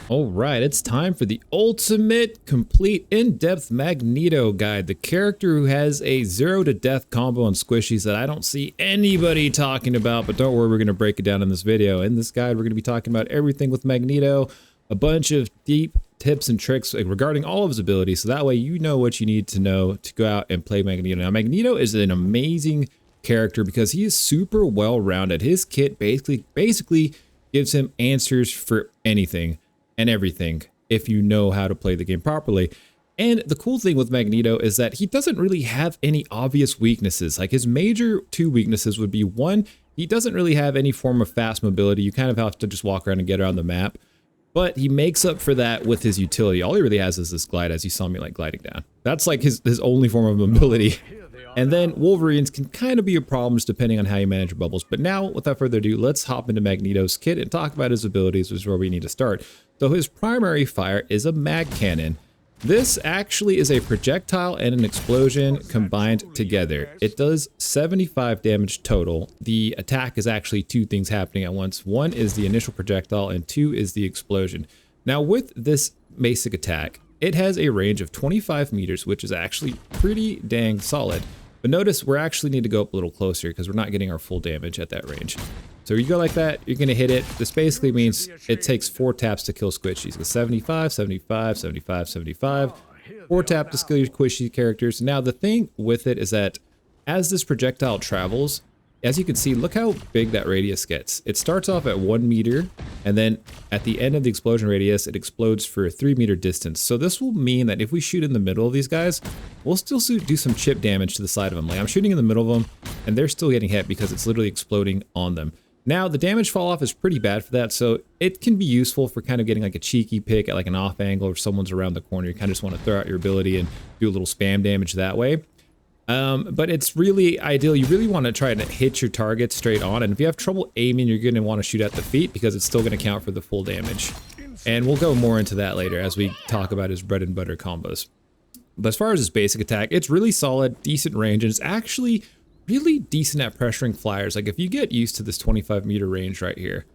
All right, it's time for the ultimate, complete, in-depth Magneto guide. The character who has a 0 to death combo on squishies that I don't see anybody talking about, but don't worry, we're going to break it down in this video. In this guide, we're going to be talking about everything with Magneto, a bunch of deep tips and tricks regarding all of his abilities, so that way you know what you need to know to go out and play Magneto. Now, Magneto is an amazing character because he is super well-rounded. His kit basically gives him answers for anything and everything if you know how to play the game properly. And the cool thing with Magneto is that he doesn't really have any obvious weaknesses. Like, his major two weaknesses would be, one, he doesn't really have any form of fast mobility. You kind of have to just walk around and get around the map. But he makes up for that with his utility. All he really has is this glide, as you saw me like gliding down. That's like his only form of mobility. And then Wolverines can kind of be a problem just depending on how you manage your bubbles. But now, without further ado, let's hop into Magneto's kit and talk about his abilities, which is where we need to start. So his primary fire is a mag cannon. This actually is a projectile and an explosion combined together. It does 75 damage total. The attack is actually two things happening at once. One is the initial projectile and two is the explosion. Now with this basic attack, it has a range of 25 meters, which is actually pretty dang solid. But notice we actually need to go up a little closer because we're not getting our full damage at that range. So you go like that, you're going to hit it. This basically means it takes 4 taps to kill squishies. It's 75, 75, 75, 75. 4 tap to kill your squishy characters. Now the thing with it is that as this projectile travels, as you can see, look how big that radius gets. It starts off at 1 meter, and then at the end of the explosion radius, it explodes for a 3 meter distance. So this will mean that if we shoot in the middle of these guys, we'll still do some chip damage to the side of them. Like, I'm shooting in the middle of them, and they're still getting hit because it's literally exploding on them. Now, the damage fall off is pretty bad for that, so it can be useful for kind of getting like a cheeky pick at like an off angle, or someone's around the corner. You kind of just want to throw out your ability and do a little spam damage that way. But it's really ideal. You really want to try to hit your target straight on. And if you have trouble aiming, you're going to want to shoot at the feet because it's still going to count for the full damage. And we'll go more into that later as we talk about his bread and butter combos. But as far as his basic attack, it's really solid, decent range, and it's actually really decent at pressuring flyers. Like, if you get used to this 25 meter range right here,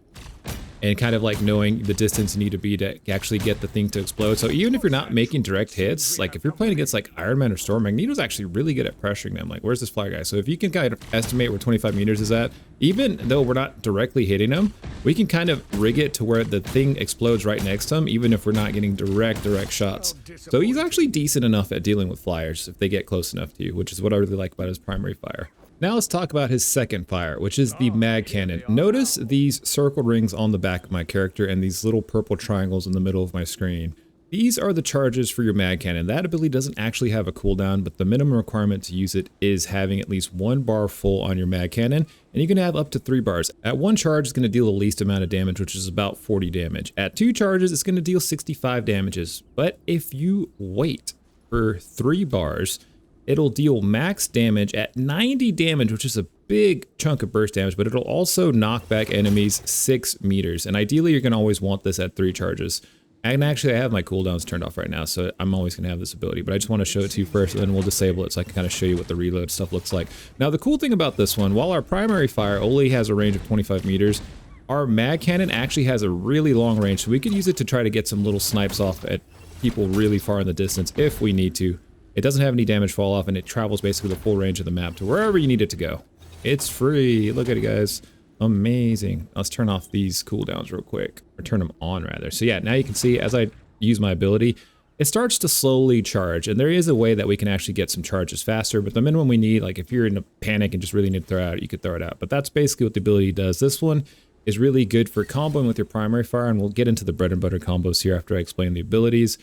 and kind of like knowing the distance you need to be to actually get the thing to explode. So even if you're not making direct hits, like if you're playing against like Iron Man or Storm, Magneto's actually really good at pressuring them. Like, where's this flyer guy? So if you can kind of estimate where 25 meters is at, even though we're not directly hitting him, we can kind of rig it to where the thing explodes right next to him, even if we're not getting direct shots. So he's actually decent enough at dealing with flyers if they get close enough to you, which is what I really like about his primary fire. Now let's talk about his second fire, which is the mag cannon. Notice these circle rings on the back of my character and these little purple triangles in the middle of my screen. These are the charges for your mag cannon. That ability doesn't actually have a cooldown, but the minimum requirement to use it is having at least 1 bar full on your mag cannon, and you can have up to 3 bars. At 1 charge, it's going to deal the least amount of damage, which is about 40 damage. At 2 charges, it's going to deal 65 damages. But if you wait for 3 bars, it'll deal max damage at 90 damage, which is a big chunk of burst damage, but it'll also knock back enemies 6 meters. And ideally, you're going to always want this at 3 charges. And actually, I have my cooldowns turned off right now, so I'm always going to have this ability. But I just want to show it to you first, and then we'll disable it so I can kind of show you what the reload stuff looks like. Now, the cool thing about this one, while our primary fire only has a range of 25 meters, our mag cannon actually has a really long range, so we can use it to try to get some little snipes off at people really far in the distance if we need to. It doesn't have any damage fall off, and it travels basically the full range of the map to wherever you need it to go. It's free. Look at it, guys. Amazing. Let's turn off these cooldowns real quick, or turn them on rather. So yeah, now you can see as I use my ability, it starts to slowly charge, and there is a way that we can actually get some charges faster, but the minimum we need, like if you're in a panic and just really need to throw it out, you could throw it out. But that's basically what the ability does. This one is really good for comboing with your primary fire, and we'll get into the bread and butter combos here after I explain the abilities.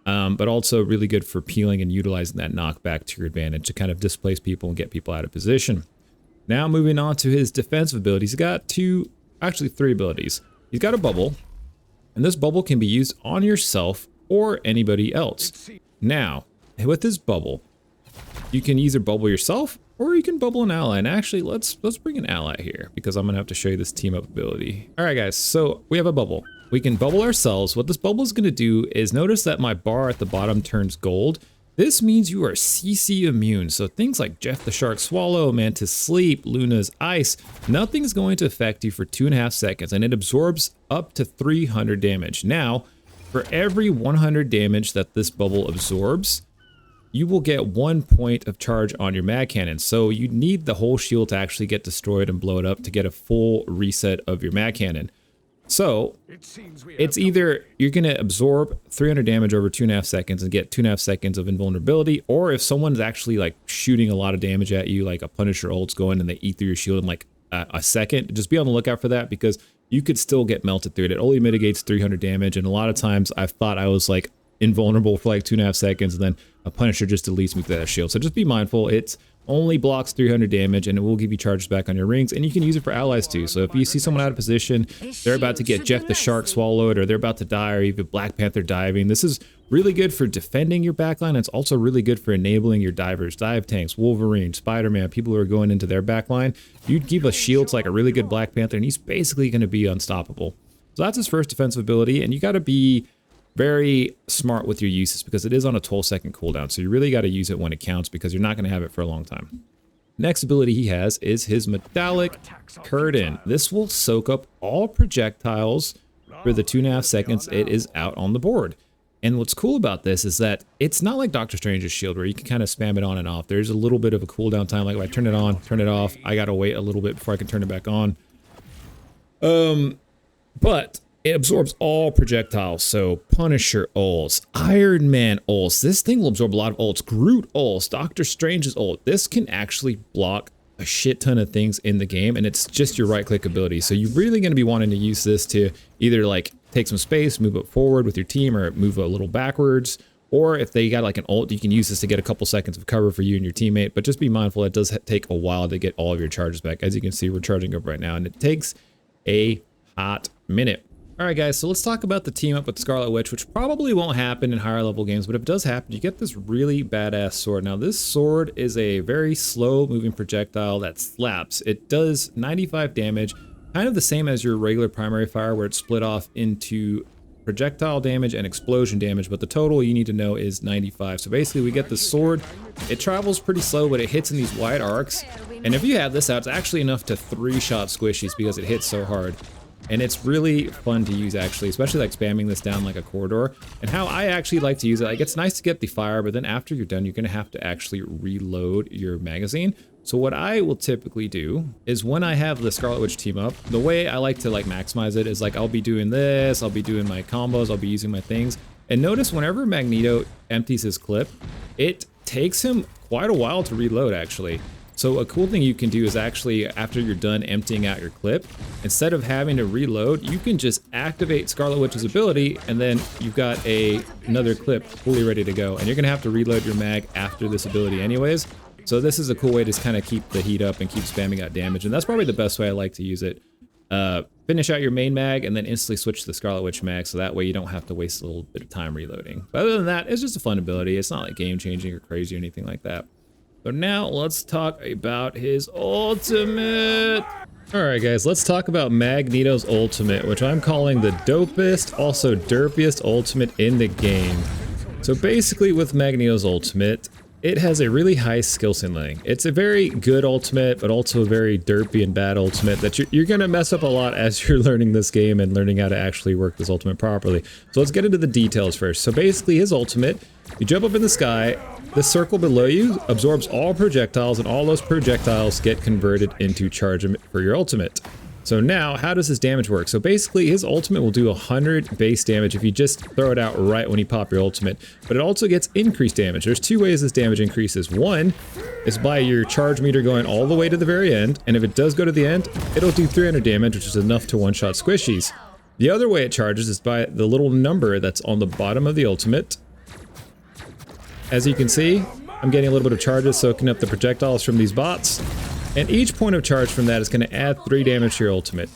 But also really good for peeling and utilizing that knockback to your advantage to kind of displace people and get people out of position. Now moving on to his defensive abilities, he's got 3 abilities. He's got a bubble, and this bubble can be used on yourself or anybody else. Now, with this bubble, you can either bubble yourself or you can bubble an ally. And actually, let's bring an ally here because I'm gonna have to show you this team up ability. All right, guys, so we have a bubble. We can bubble ourselves. What this bubble is going to do is notice that my bar at the bottom turns gold. This means you are CC immune. So things like Jeff the Shark Swallow, Mantis Sleep, Luna's Ice, nothing's going to affect you for 2.5 seconds, and it absorbs up to 300 damage. Now, for every 100 damage that this bubble absorbs, you will get 1 point of charge on your mag cannon. So you need the whole shield to actually get destroyed and blow it up to get a full reset of your mag cannon. So it's either you're going to absorb 300 damage over 2.5 seconds and get 2.5 seconds of invulnerability, or if someone's actually like shooting a lot of damage at you, like a Punisher ult's going and they eat through your shield in like a second, just be on the lookout for that, because you could still get melted through it. It only mitigates 300 damage, and a lot of times I've thought I was like invulnerable for like 2.5 seconds, and then a Punisher just deletes me through that shield. So just be mindful. It's only blocks 300 damage, and it will give you charges back on your rings, and you can use it for allies too. So if you see someone out of position, they're about to get Jeff the Shark swallowed, or they're about to die, or even Black Panther diving, this is really good for defending your backline. It's also really good for enabling your divers, dive tanks, Wolverine, Spider-Man, people who are going into their backline. You'd give a shield to like a really good Black Panther, and he's basically going to be unstoppable. So that's his first defensive ability, and you got to be very smart with your uses because it is on a 12-second cooldown. So you really got to use it when it counts, because you're not going to have it for a long time. Next ability he has is his Metallic Curtain. This will soak up all projectiles for the 2.5 seconds it is out on the board. And what's cool about this is that it's not like Doctor Strange's shield where you can kind of spam it on and off. There's a little bit of a cooldown time. Like if I turn it on, turn it off, I got to wait a little bit before I can turn it back on. But it absorbs all projectiles, so Punisher ults, Iron Man ults. This thing will absorb a lot of ults. Groot ults, Doctor Strange's ult. This can actually block a shit ton of things in the game, and it's just your right-click ability. So you're really going to be wanting to use this to either like take some space, move it forward with your team, or move a little backwards. Or if they got like an ult, you can use this to get a couple seconds of cover for you and your teammate. But just be mindful, it does take a while to get all of your charges back. As you can see, we're charging up right now, and it takes a hot minute. Alright guys, so let's talk about the team up with Scarlet Witch, which probably won't happen in higher level games, but if it does happen, you get this really badass sword. Now this sword is a very slow moving projectile that slaps. It does 95 damage, kind of the same as your regular primary fire where it's split off into projectile damage and explosion damage, but the total you need to know is 95. So basically we get the sword, it travels pretty slow, but it hits in these wide arcs, and if you have this out, it's actually enough to 3-shot squishies because it hits so hard. And it's really fun to use actually, especially like spamming this down like a corridor. And how I actually like to use it, like it's nice to get the fire, but then after you're done, you're gonna have to actually reload your magazine. So what I will typically do is when I have the Scarlet Witch team up, the way I like to like maximize it is like I'll be doing this, I'll be doing my combos, I'll be using my things. And notice whenever Magneto empties his clip, it takes him quite a while to reload actually. So a cool thing you can do is actually, after you're done emptying out your clip, instead of having to reload, you can just activate Scarlet Witch's ability, and then you've got another clip fully ready to go. And you're gonna have to reload your mag after this ability anyways. So this is a cool way to kind of keep the heat up and keep spamming out damage. And that's probably the best way I like to use it. Finish out your main mag and then instantly switch to the Scarlet Witch mag, so that way you don't have to waste a little bit of time reloading. But other than that, it's just a fun ability. It's not like game changing or crazy or anything like that. So now let's talk about his ultimate. Alright guys, let's talk about Magneto's ultimate, which I'm calling the dopest, also derpiest ultimate in the game. So basically with Magneto's ultimate, it has a really high skill ceiling. It's a very good ultimate, but also a very derpy and bad ultimate that you're going to mess up a lot as you're learning this game and learning how to actually work this ultimate properly. So let's get into the details first. So basically his ultimate, you jump up in the sky, the circle below you absorbs all projectiles, and all those projectiles get converted into charge for your ultimate. So now, how does his damage work? So basically, his ultimate will do 100 base damage if you just throw it out right when you pop your ultimate, but it also gets increased damage. There's two ways this damage increases. One is by your charge meter going all the way to the very end, and if it does go to the end, it'll do 300 damage, which is enough to one-shot squishies. The other way it charges is by the little number that's on the bottom of the ultimate. As you can see, I'm getting a little bit of charges soaking up the projectiles from these bots, and each point of charge from that is going to add 3 damage to your ultimate.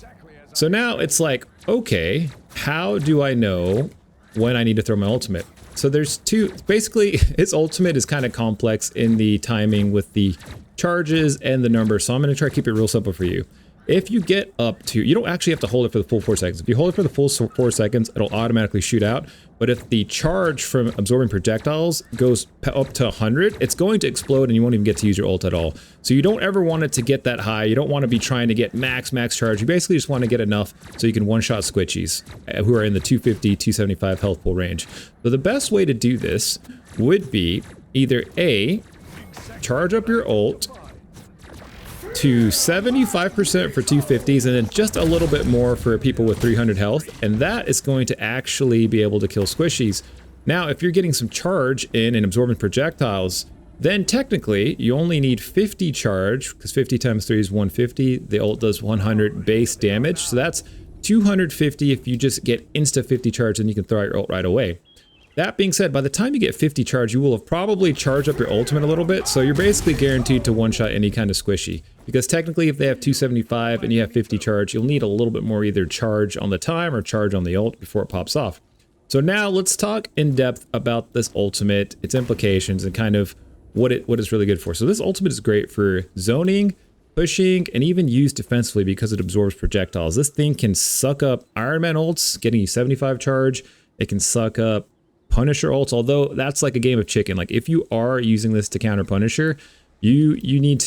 So now it's like, okay, how do I know when I need to throw my ultimate? So there's two, basically his ultimate is kind of complex in the timing with the charges and the numbers, so I'm going to try to keep it real simple for you. If you get up to, you don't actually have to hold it for the full 4 seconds. If you hold it for the full 4 seconds, it'll automatically shoot out. But if the charge from absorbing projectiles goes up to 100, it's going to explode and you won't even get to use your ult at all. So you don't ever want it to get that high. You don't want to be trying to get max charge. You basically just want to get enough so you can one-shot squishies who are in the 250, 275 health pool range. So the best way to do this would be either A, charge up your ult to 75% for 250s and then just a little bit more for people with 300 health, and that is going to actually be able to kill squishies. Now if you're getting some charge in and absorbing projectiles, then technically you only need 50 charge, because 50 times 3 is 150. The ult does 100 base damage, so that's 250 if you just get insta 50 charge, and you can throw out your ult right away. That being said, by the time you get 50 charge, you will have probably charged up your ultimate a little bit, so you're basically guaranteed to one-shot any kind of squishy. Because technically, if they have 275 and you have 50 charge, you'll need a little bit more either charge on the time or charge on the ult before it pops off. So now let's talk in depth about this ultimate, its implications, and kind of what it's really good for. So this ultimate is great for zoning, pushing, and even used defensively because it absorbs projectiles. This thing can suck up Iron Man ults, getting you 75 charge. It can suck up Punisher ults, although that's like a game of chicken. Like if you are using this to counter Punisher, you need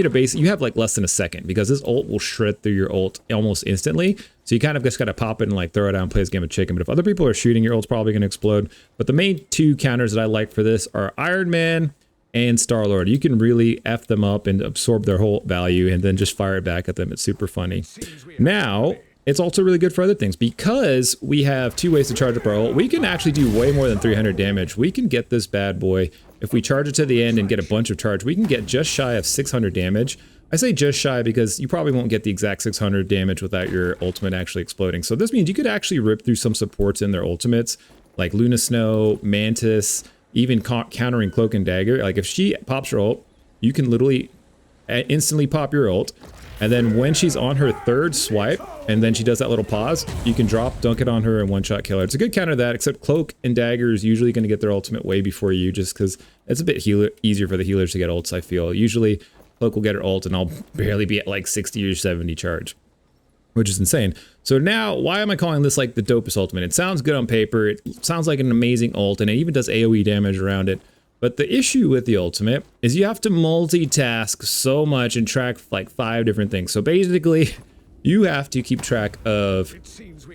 a base, you have like less than a second, because this ult will shred through your ult almost instantly. So you kind of just got to pop it and like throw it out and play this game of chicken. But if other people are shooting, your ult's probably going to explode. But the main two counters that I like for this are Iron Man and Star-Lord. You can really F them up and absorb their whole value and then just fire it back at them. It's super funny. Now, it's also really good for other things because we have 2 ways to charge up our ult. We can actually do way more than 300 damage. We can get this bad boy, if we charge it to the end and get a bunch of charge, we can get just shy of 600 damage. I say just shy because you probably won't get the exact 600 damage without your ultimate actually exploding. So this means you could actually rip through some supports in their ultimates, like Luna Snow, Mantis, even countering Cloak and Dagger. Like if she pops her ult, you can literally instantly pop your ult. And then when she's on her 3rd swipe, and then she does that little pause, you can drop, dunk it on her, and one-shot kill her. It's a good counter to that, except Cloak and Dagger is usually going to get their ultimate way before you, just because it's a bit easier for the healers to get ults, I feel. Usually, Cloak will get her ult, and I'll barely be at like 60 or 70 charge, which is insane. So now, why am I calling this like the dopest ultimate? It sounds good on paper, it sounds like an amazing ult, and it even does AoE damage around it. But the issue with the ultimate is you have to multitask so much and track like 5 different things. So basically, you have to keep track of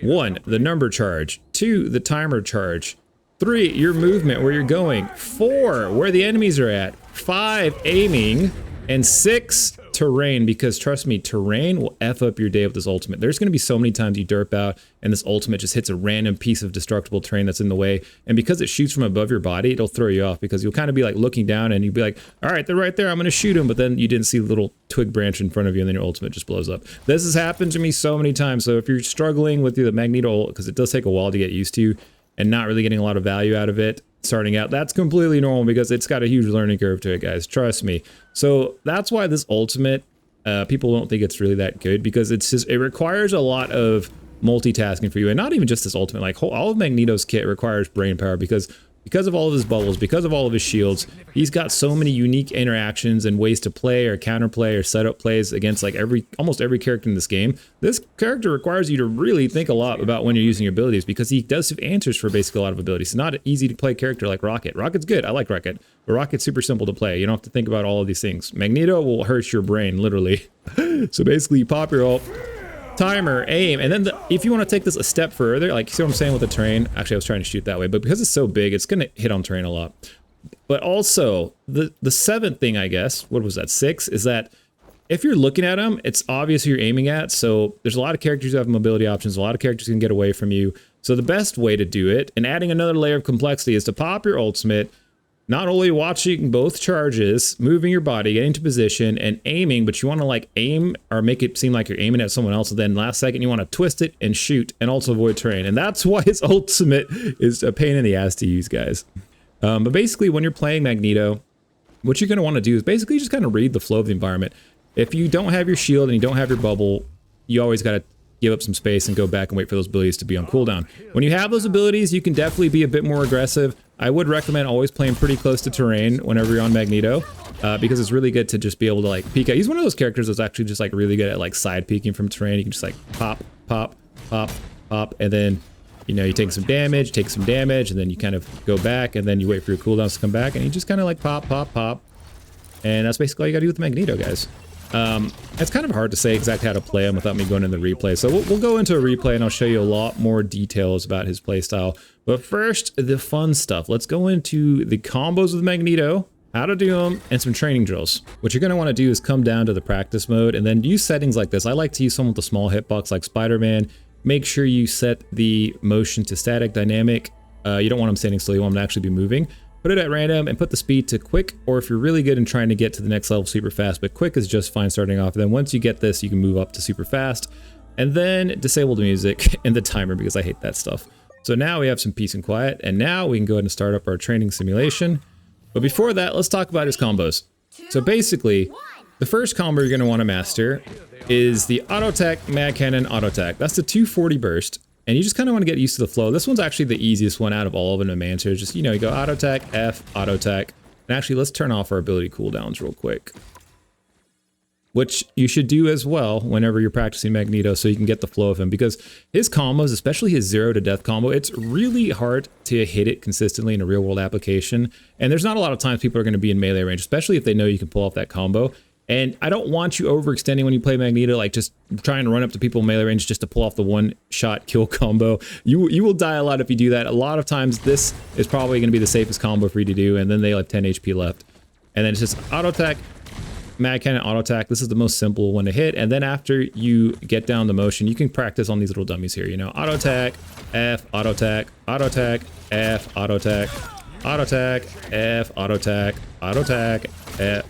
1, the number charge, 2, the timer charge, 3, your movement, where you're going, 4, where the enemies are at, 5, aiming, and 6, terrain, because trust me, terrain will F up your day with this ultimate. There's going to be so many times you derp out and this ultimate just hits a random piece of destructible terrain that's in the way, and because it shoots from above your body, it'll throw you off, because you'll kind of be like looking down and you'll be like, all right, they're right there, I'm going to shoot them, but then you didn't see the little twig branch in front of you and then your ultimate just blows up. This has happened to me so many times. So if you're struggling with the Magneto ult, because it does take a while to get used to and not really getting a lot of value out of it starting out, that's completely normal, because it's got a huge learning curve to it, guys, trust me. So that's why this ultimate, people don't think it's really that good, because it's just, it requires a lot of multitasking for you, and not even just this ultimate, like all of Magneto's kit requires brain power, because of all of his bubbles, because of all of his shields, he's got so many unique interactions and ways to play or counterplay or set up plays against like almost every character in this game. This character requires you to really think a lot about when you're using your abilities, because he does have answers for basically a lot of abilities. It's not an easy to play character like Rocket. Rocket's good, I like Rocket, but Rocket's super simple to play. You don't have to think about all of these things. Magneto will hurt your brain, literally. So basically you pop your ult, timer, aim, and then if you want to take this a step further, like, see what I'm saying with the terrain? Actually, I was trying to shoot that way, but because it's so big, it's going to hit on terrain a lot. But also, the 7th thing, I guess, what was that, 6, is that if you're looking at them, it's obvious who you're aiming at, so there's a lot of characters who have mobility options, a lot of characters can get away from you. So the best way to do it, and adding another layer of complexity, is to pop your ultimate, not only watching both charges, moving your body, getting into position, and aiming, but you want to like aim or make it seem like you're aiming at someone else, and then last second you want to twist it and shoot and also avoid terrain. And that's why his ultimate is a pain in the ass to use, guys. But basically, when you're playing Magneto, what you're going to want to do is basically just kind of read the flow of the environment. If you don't have your shield and you don't have your bubble, you always got to give up some space and go back and wait for those abilities to be on cooldown. When you have those abilities, you can definitely be a bit more aggressive. I would recommend always playing pretty close to terrain whenever you're on Magneto. because it's really good to just be able to like peek out. He's one of those characters that's actually just like really good at like side peeking from terrain. You can just like pop, pop, pop, pop, and then, you know, you take some damage, and then you kind of go back, and then you wait for your cooldowns to come back, and you just kind of like pop, pop, pop. And that's basically all you gotta do with Magneto, guys. It's kind of hard to say exactly how to play him without me going into the replay. So we'll go into a replay and I'll show you a lot more details about his playstyle. But first, the fun stuff. Let's go into the combos with Magneto, how to do them, and some training drills. What you're gonna wanna do is come down to the practice mode and then use settings like this. I like to use some with a small hitbox like Spider-Man. Make sure you set the motion to static dynamic. You don't want them standing still, you want them to actually be moving. Put it at random and put the speed to quick, or if you're really good in trying to get to the next level super fast, but quick is just fine starting off. And then once you get this, you can move up to super fast and then disable the music and the timer because I hate that stuff. So now we have some peace and quiet, and now we can go ahead and start up our training simulation. But before that, let's talk about his combos. So basically, the first combo you're gonna wanna master is the auto attack, mad cannon, auto attack. That's the 240 burst. And you just kind of want to get used to the flow. This one's actually the easiest one out of all of them to manage. Just, you know, you go auto attack, F, auto attack. And actually, let's turn off our ability cooldowns real quick. Which you should do as well whenever you're practicing Magneto so you can get the flow of him. Because his combos, especially his 0 to death combo, it's really hard to hit it consistently in a real world application. And there's not a lot of times people are going to be in melee range, especially if they know you can pull off that combo. And I don't want you overextending when you play Magneto, like just trying to run up to people in melee range just to pull off the one-shot kill combo. You will die a lot if you do that. A lot of times this is probably going to be the safest combo for you to do, and then they have 10 HP left. And then it's just auto attack, mad cannon, auto attack. This is the most simple one to hit. And then after you get down the motion, you can practice on these little dummies here. You know, auto attack, F, auto attack, auto attack, F, auto attack, auto attack, F, auto attack, auto attack.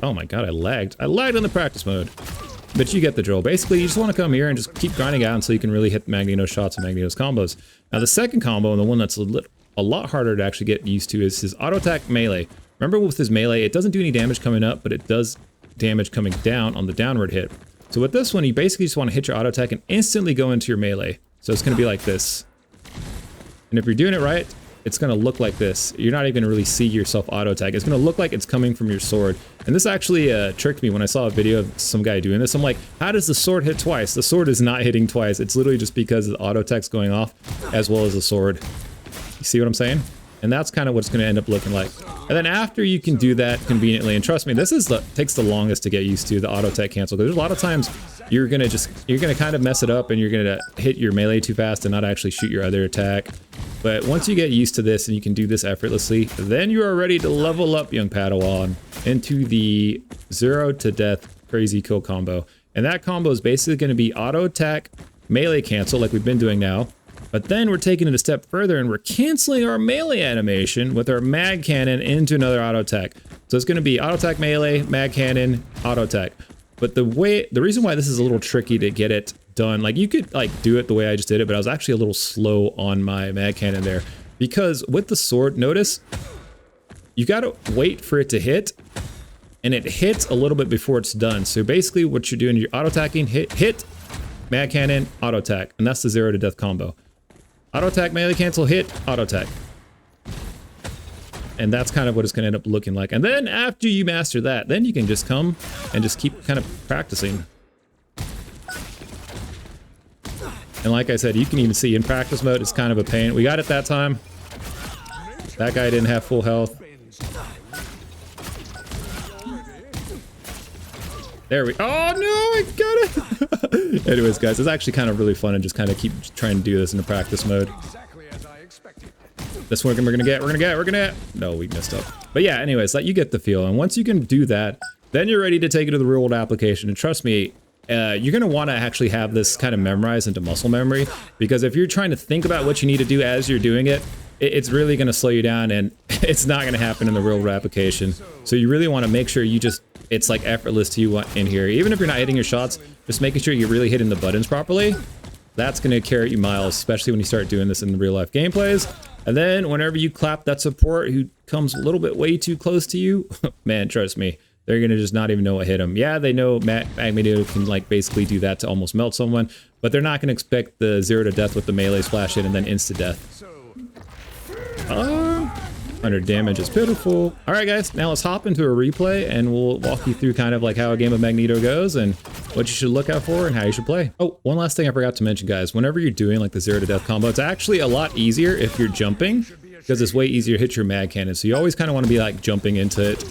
Oh my god, I lagged. I lagged in the practice mode. But you get the drill. Basically, you just want to come here and just keep grinding out until you can really hit Magneto's shots and Magneto's combos. Now, the second combo, and the one that's a lot harder to actually get used to, is his auto attack melee. Remember with his melee, it doesn't do any damage coming up, but it does damage coming down on the downward hit. So with this one, you basically just want to hit your auto attack and instantly go into your melee. So it's going to be like this. And if you're doing it right, it's going to look like this. You're not even going to really see yourself auto attack. It's going to look like it's coming from your sword. And this actually tricked me when I saw a video of some guy doing this. I'm like, how does the sword hit twice? The sword is not hitting twice. It's literally just because the auto attack's going off as well as the sword. You see what I'm saying? And that's kind of what it's going to end up looking like. And then after you can do that conveniently, and trust me, this is takes the longest to get used to, the auto attack cancel. Because there's a lot of times you're going to kind of mess it up and you're going to hit your melee too fast and not actually shoot your other attack. But once you get used to this and you can do this effortlessly, then you are ready to level up, young Padawan, into the 0 to death crazy kill combo. And that combo is basically going to be auto attack, melee cancel like we've been doing now. But then we're taking it a step further and we're canceling our melee animation with our mag cannon into another auto attack. So it's going to be auto attack melee, mag cannon, auto attack. But the reason why this is a little tricky to get it done, like you could like do it the way I just did it, but I was actually a little slow on my mag cannon there because with the sword, notice you got to wait for it to hit and it hits a little bit before it's done. So basically what you're doing, you're auto attacking, hit, mag cannon, auto attack, and that's the 0 to death combo. Auto attack, melee cancel, hit, auto attack. And that's kind of what it's going to end up looking like. And then after you master that, then you can just come and just keep kind of practicing. And like I said, you can even see in practice mode, it's kind of a pain. We got it that time. That guy didn't have full health. There we, oh no, I got it. Anyways, guys, it's actually kind of really fun and just kind of keep trying to do this in the practice mode. This one we're gonna get. No, we messed up. But yeah, anyways, like you get the feel. And once you can do that, then you're ready to take it to the real world application. And trust me, you're gonna want to actually have this kind of memorized into muscle memory, because if you're trying to think about what you need to do as you're doing it, it's really gonna slow you down and it's not gonna happen in the real world application. So you really want to make sure you just, it's like effortless to you in here. Even if you're not hitting your shots, just making sure you're really hitting the buttons properly. That's gonna carry you miles, especially when you start doing this in the real life gameplays. And then whenever you clap that support who comes a little bit way too close to you, man, trust me, they're gonna just not even know what hit them. Yeah, they know Magneto can like basically do that to almost melt someone, but they're not gonna expect the 0 to death with the melee splash hit and then insta death. 100 damage is pitiful. All right, guys, now let's hop into a replay and we'll walk you through kind of like how a game of Magneto goes and what you should look out for and how you should play. Oh, one last thing I forgot to mention, guys. Whenever you're doing like the 0 to death combo, it's actually a lot easier if you're jumping because it's way easier to hit your mag cannon. So you always kind of want to be like jumping into it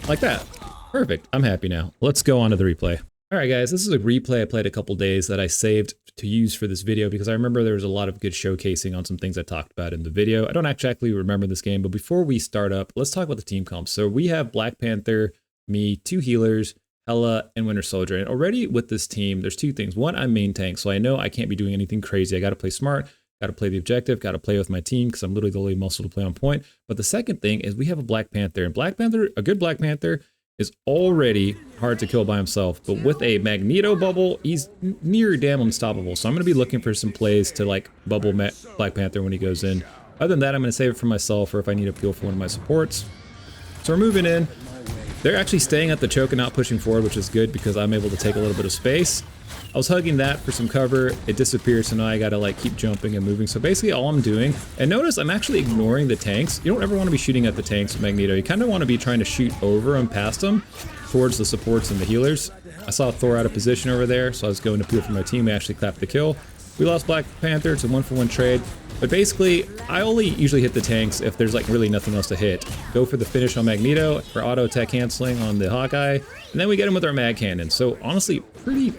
like that. Perfect. I'm happy now. Let's go on to the replay. All right, guys, this is a replay I played a couple days that I saved to use for this video because I remember there was a lot of good showcasing on some things I talked about in the video. I don't actually remember this game, but before we start up, let's talk about the team comps. So we have Black Panther, me, 2 healers, Hela, and Winter Soldier. And already with this team, there's 2 things. One, I'm main tank, so I know I can't be doing anything crazy. I got to play smart, got to play the objective, got to play with my team because I'm literally the only muscle to play on point. But the second thing is we have a Black Panther, and Black Panther, a good Black Panther, is already hard to kill by himself, but with a Magneto bubble, he's near damn unstoppable. So I'm going to be looking for some plays to like bubble Black Panther when he goes in. Other than that, I'm going to save it for myself or if I need a peel for one of my supports. So we're moving in. They're actually staying at the choke and not pushing forward, which is good because I'm able to take a little bit of space. I was hugging that for some cover. It disappeared, so now I gotta like keep jumping and moving. So basically all I'm doing, and notice I'm actually ignoring the tanks. You don't ever want to be shooting at the tanks with Magneto. You kind of want to be trying to shoot over and past them towards the supports and the healers. I saw Thor out of position over there, so I was going to peel for my team. We actually clapped the kill. We lost Black Panther. It's a 1-for-1 trade. But basically, I only usually hit the tanks if there's like really nothing else to hit. Go for the finish on Magneto, for auto attack canceling on the Hawkeye, and then we get him with our mag cannon. So honestly, pretty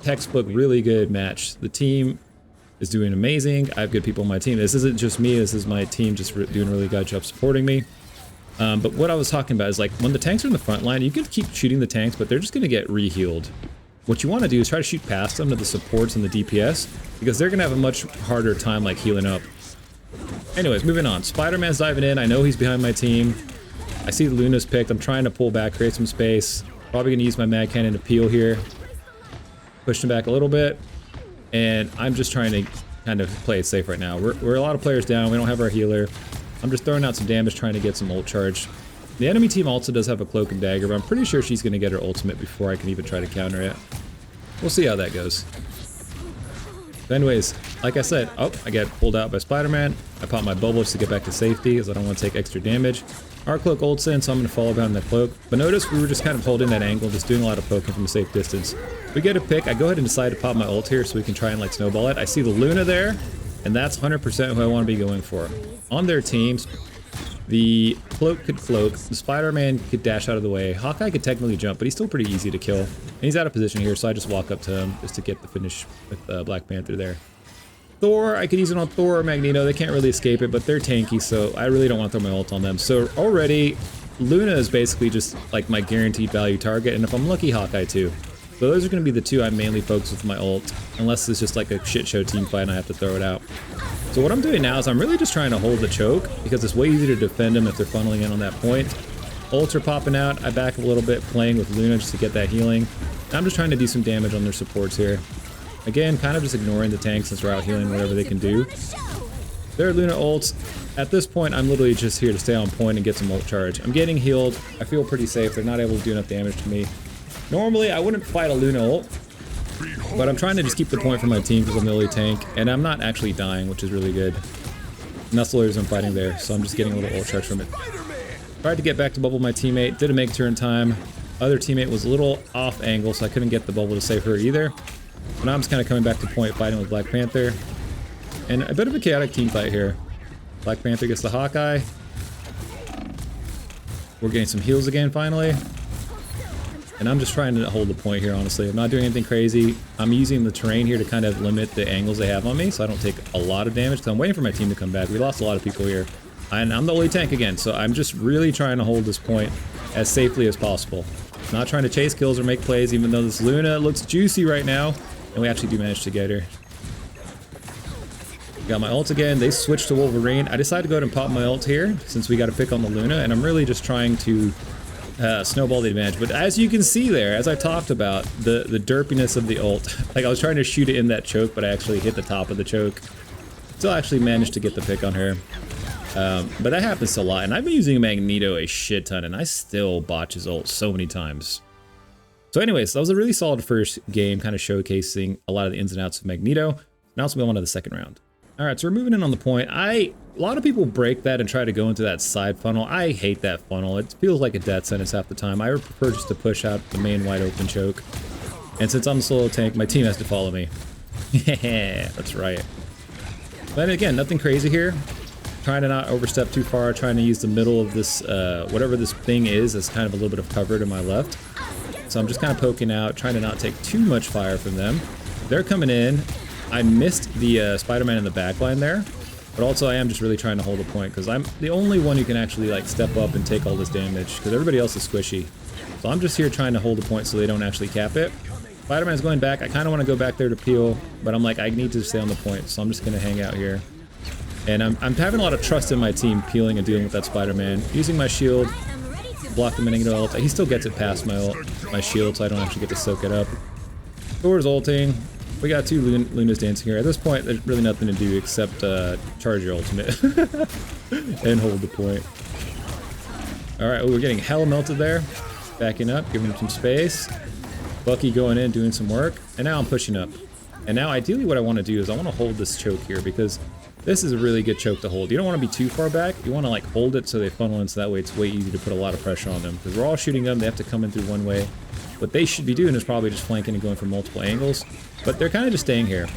textbook, really good match. The team is doing amazing. I have good people on my team. This isn't just me, this is my team just doing a really good job supporting me. But what I was talking about is like when the tanks are in the front line, you can keep shooting the tanks, but they're just going to get re-healed. What you want to do is try to shoot past them to the supports and the DPS because they're going to have a much harder time like healing up. Anyways, moving on. Spider-Man's diving in. I know he's behind my team. I see the Luna's picked. I'm trying to pull back, create some space. Probably going to use my mag cannon to peel here. Push him back a little bit. And I'm just trying to kind of play it safe right now. We're a lot of players down. We don't have our healer. I'm just throwing out some damage, trying to get some ult charge. The enemy team also does have a cloak and dagger, but I'm pretty sure she's going to get her ultimate before I can even try to counter it. We'll see how that goes. But anyways, like I said, oh, I get pulled out by Spider-Man. I pop my bubble just to get back to safety because I don't want to take extra damage. Our cloak ults in, so I'm going to follow behind that cloak. But notice we were just kind of holding that angle, just doing a lot of poking from a safe distance. We get a pick. I go ahead and decide to pop my ult here so we can try and like snowball it. I see the Luna there, and that's 100% who I want to be going for. On their teams, the cloak could cloak, the Spider-Man could dash out of the way, Hawkeye could technically jump, but he's still pretty easy to kill. And he's out of position here, so I just walk up to him just to get the finish with Black Panther there. Thor, I could use it on Thor or Magneto. They can't really escape it, but they're tanky, so I really don't want to throw my ult on them. So already, Luna is basically just like my guaranteed value target, and if I'm lucky, Hawkeye too. So those are going to be the 2 I mainly focus with my ult, unless it's just like a shit show team fight and I have to throw it out. So what I'm doing now is I'm really just trying to hold the choke because it's way easier to defend them if they're funneling in on that point. Ults are popping out. I back a little bit playing with Luna just to get that healing. I'm just trying to do some damage on their supports here. Again, kind of just ignoring the tanks since we're out healing whatever they can do. There are Luna ults. At this point, I'm literally just here to stay on point and get some ult charge. I'm getting healed. I feel pretty safe. They're not able to do enough damage to me. Normally, I wouldn't fight a Luna ult, but I'm trying to just keep the point for my team because I'm the only tank, and I'm not actually dying, which is really good. Nestler's I'm fighting there, so I'm just getting a little ult charge from it. Tried to get back to bubble my teammate, didn't make turn time. Other teammate was a little off angle, so I couldn't get the bubble to save her either. So now I'm just kind of coming back to point, fighting with Black Panther. And a bit of a chaotic team fight here. Black Panther gets the Hawkeye. We're getting some heals again, finally. And I'm just trying to hold the point here, honestly. I'm not doing anything crazy. I'm using the terrain here to kind of limit the angles they have on me, so I don't take a lot of damage. So I'm waiting for my team to come back. We lost a lot of people here. And I'm the only tank again, so I'm just really trying to hold this point as safely as possible. Not trying to chase kills or make plays, even though this Luna looks juicy right now. And we actually do manage to get her. Got my ult again. They switched to Wolverine. I decided to go ahead and pop my ult here, since we got a pick on the Luna, and I'm really just trying to snowball the advantage. But as you can see there, as I talked about, the derpiness of the ult, like I was trying to shoot it in that choke, but I actually hit the top of the choke. Still actually managed to get the pick on her. But that happens a lot, and I've been using Magneto a shit ton, and I still botch his ult so many times. So anyways, that was a really solid first game, kind of showcasing a lot of the ins and outs of Magneto. Now let's move on to the second round. All right, so we're moving in on the point. A lot of people break that and try to go into that side funnel. I hate that funnel. It feels like a death sentence half the time. I prefer just to push out the main wide open choke. And since I'm the solo tank, my team has to follow me. Yeah, that's right. But again, nothing crazy here. Trying to not overstep too far, trying to use the middle of this, whatever this thing is, as kind of a little bit of cover to my left. So I'm just kind of poking out, trying to not take too much fire from them. They're coming in. I missed the Spider-Man in the back line there, but also I am just really trying to hold a point because I'm the only one who can actually like step up and take all this damage because everybody else is squishy. So I'm just here trying to hold a point so they don't actually cap it. Spider-Man's going back. I kind of want to go back there to peel, but I'm like, I need to stay on the point, so I'm just going to hang out here. And I'm having a lot of trust in my team peeling and dealing with that Spider-Man. Using my shield, block the Magneto ult. He still gets it past my shield, so I don't actually get to soak it up. Thor's ulting. We got two Lunas dancing here. At this point, there's really nothing to do except charge your ultimate and hold the point. All right, we're getting hella melted there. Backing up, giving him some space. Bucky going in, doing some work, and now I'm pushing up. And now ideally what I want to do is I want to hold this choke here because this is a really good choke to hold. You don't want to be too far back. You want to like hold it so they funnel in so that way it's way easier to put a lot of pressure on them because we're all shooting them. They have to come in through one way. What they should be doing is probably just flanking and going for multiple angles, but they're kind of just staying here.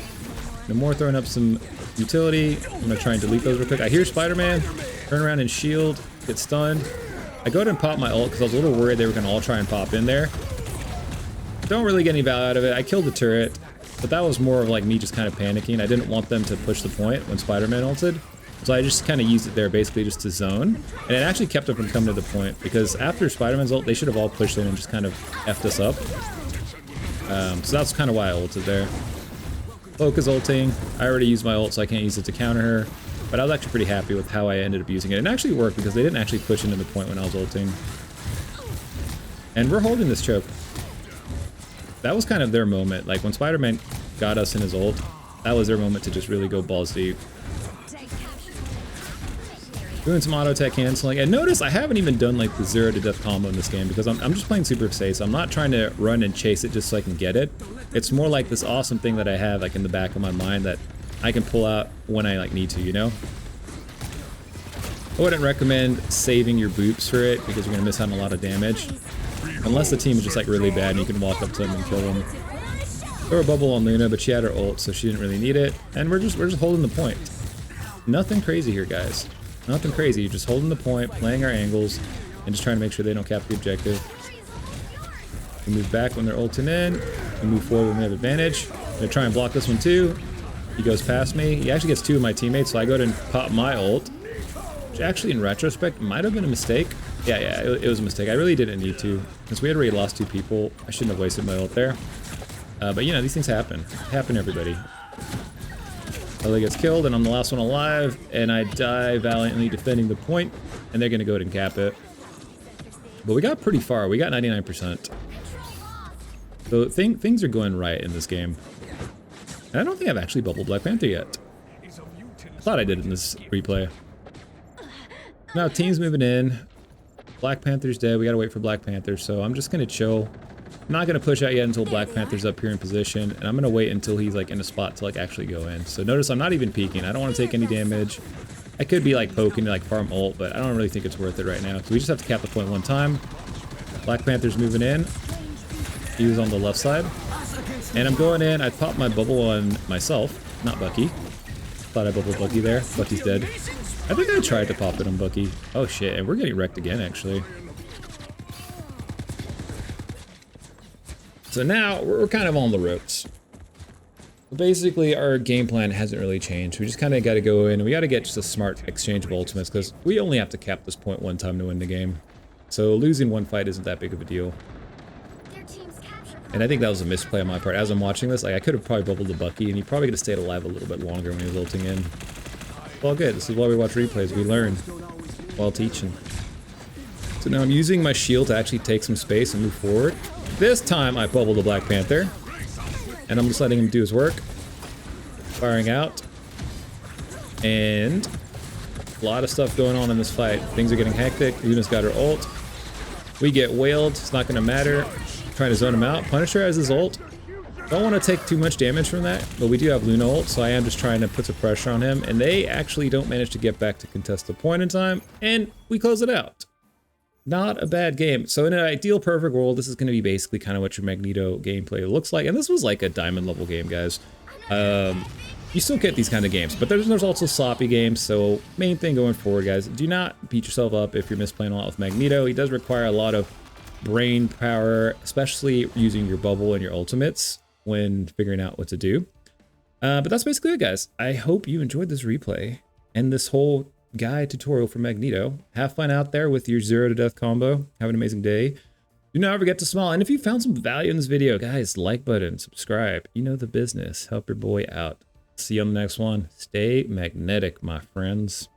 No more throwing up some utility. I'm going to try and delete those real quick. I hear Spider-Man, turn around and shield, get stunned. I go ahead and pop my ult because I was a little worried they were going to all try and pop in there. Don't really get any value out of it. I killed the turret, but that was more of like me just kind of panicking. I didn't want them to push the point when Spider-Man ulted, so I just kind of used it there basically just to zone, and it actually kept them from coming to the point because after Spider-Man's ult, they should have all pushed in and just kind of effed us up. So that's kind of why I ulted there. Loka's ulting. I already used my ult, so I can't use it to counter her, but I was actually pretty happy with how I ended up using it. It actually worked because they didn't actually push into the point when I was ulting. And we're holding this choke. That was kind of their moment. Like when Spider-Man got us in his ult, that was their moment to just really go balls deep. Doing some auto attack canceling. And notice I haven't even done like the 0 to death combo in this game because I'm just playing super safe. So I'm not trying to run and chase it just so I can get it. It's more like this awesome thing that I have like in the back of my mind that I can pull out when I like need to, you know? I wouldn't recommend saving your boops for it because you're gonna miss out on a lot of damage. Unless the team is just like really bad and you can walk up to them and kill them. Throw a bubble on Luna, but she had her ult, so she didn't really need it. And we're just holding the point. Nothing crazy here, guys. Nothing crazy. You're just holding the point, playing our angles, and just trying to make sure they don't cap the objective. We move back when they're ulting in. We move forward when we have advantage. I'm gonna try and block this one too. He goes past me. He actually gets two of my teammates, so I go ahead and pop my ult. Which actually, in retrospect, might have been a mistake. Yeah, it was a mistake. I really didn't need to. Since we had already lost two people, I shouldn't have wasted my ult there. But you know, these things happen. Happen to everybody. Ellie gets killed, and I'm the last one alive, and I die valiantly defending the point, and they're going to go ahead and cap it. But we got pretty far. We got 99%. So things are going right in this game. And I don't think I've actually bubbled Black Panther yet. I thought I did in this replay. Now team's moving in. Black Panther's dead. We gotta wait for Black Panther, so I'm just gonna chill. I'm not gonna push out yet until Black Panther's up here in position, and I'm gonna wait until he's like in a spot to like actually go in. So notice I'm not even peeking. I don't want to take any damage. I could be like poking to like farm ult, but I don't really think it's worth it right now. So we just have to cap the point one time. Black Panther's moving in. He was on the left side, and I'm going in. I popped my bubble on myself, not Bucky. Thought I bubbled Bucky there. Bucky's dead. I think I tried to pop it on Bucky. Oh shit, and we're getting wrecked again, actually. So now, we're kind of on the ropes. Basically, our game plan hasn't really changed. We just kind of got to go in, and we got to get just a smart exchange of ultimates, because we only have to cap this point one time to win the game. So losing one fight isn't that big of a deal. And I think that was a misplay on my part. As I'm watching this, like I could have probably bubbled the Bucky, and he probably could have stayed alive a little bit longer when he was ulting in. Well, good. This is why we watch replays. We learn while teaching. So now I'm using my shield to actually take some space and move forward. This time I bubbled the Black Panther, and I'm just letting him do his work. Firing out. And a lot of stuff going on in this fight. Things are getting hectic. Luna's got her ult. We get whaled. It's not going to matter. Trying to zone him out. Punisher has his ult. Don't want to take too much damage from that, but we do have Luna ult, so I am just trying to put some pressure on him, and they actually don't manage to get back to contest the point in time, and we close it out. Not a bad game. So in an ideal perfect world, this is going to be basically kind of what your Magneto gameplay looks like, and this was like a diamond level game, guys. You still get these kind of games, but there's also sloppy games, so main thing going forward, guys, do not beat yourself up if you're misplaying a lot with Magneto. He does require a lot of brain power, especially using your bubble and your ultimates when figuring out what to do. But that's basically it, guys. I hope you enjoyed this replay and this whole guide tutorial for Magneto. Have fun out there with your 0 to death combo. Have an amazing day. Do not forget to smile. And if you found some value in this video, guys, like button, subscribe. You know the business. Help your boy out. See you on the next one. Stay magnetic, my friends.